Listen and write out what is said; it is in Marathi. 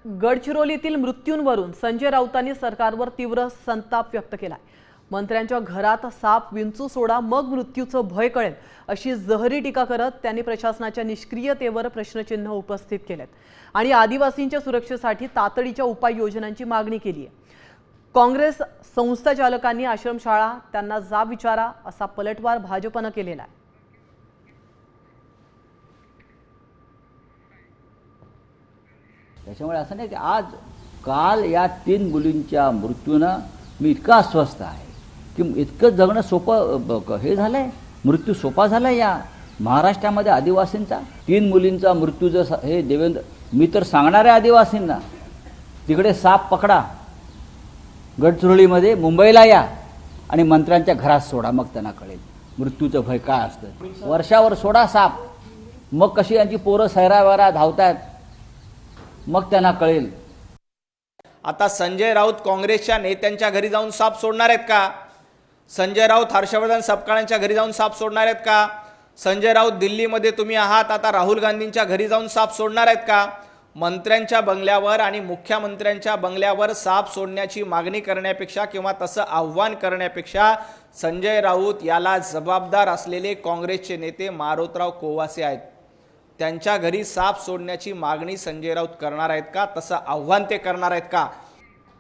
गडचिरोलीतील मृत्यूंवरून संजय राऊतांनी सरकारवर तीव्र संताप व्यक्त केला। मंत्र्यांच्या घरात साप विंचू सोडा मग मृत्यूचं भय कळेल अशी जहरी टीका करत त्यांनी प्रशासनाच्या निष्क्रियतेवर प्रश्नचिन्ह उपस्थित केलेत आणि आदिवासींच्या सुरक्षेसाठी तातडीच्या उपाययोजनांची मागणी केली आहे। काँग्रेस संस्थाचालकांनी आश्रमशाळा त्यांना जाब विचारा असा पलटवार भाजपने केलेला आहे। त्याच्यामुळे असं नाही की आज काल या 3 मुलींच्या मृत्यूनं मी इतका अस्वस्थ आहे की इतकं जगणं सोपं हे झालंय, मृत्यू सोपा झालाय या महाराष्ट्रामध्ये आदिवासींचा। 3 मुलींचा मृत्यू जर हे देवेंद्र, मी तर सांगणार आहे आदिवासींना, तिकडे साप पकडा, गडचिरोलीमध्ये मुंबईला या आणि मंत्र्यांच्या घरात सोडा, मग त्यांना कळेल मृत्यूचं भय काय असतं। वर्षावर सोडा साप, मग कशी यांची पोरं सैरावैरा धावतात, मग त्यांना कळेल। आता संजय राऊत काँग्रेसच्या नेत्यांच्या घरी जाऊन साप सोडणार आहेत का? संजय राऊत हर्षवर्धन सपकाळांच्या घरी जाऊन साप सोडणार आहेत का? संजय राऊत दिल्लीमध्ये तुम्ही आहात, आता राहुल गांधींच्या घरी जाऊन साप सोडणार आहेत का? मंत्र्यांच्या बंगल्यावर आणि मुख्यमंत्र्यांच्या बंगल्यावर साप सोडण्याची मागणी करण्यापेक्षा किंवा तसं आव्हान करण्यापेक्षा संजय राऊत याला जबाबदार असलेले काँग्रेसचे नेते मारोतराव कोवासे आहेत, त्यांच्या घरी साप सोडण्याची मागणी संजय राऊत करणार आहेत का? तसं आव्हान ते करणार आहेत का?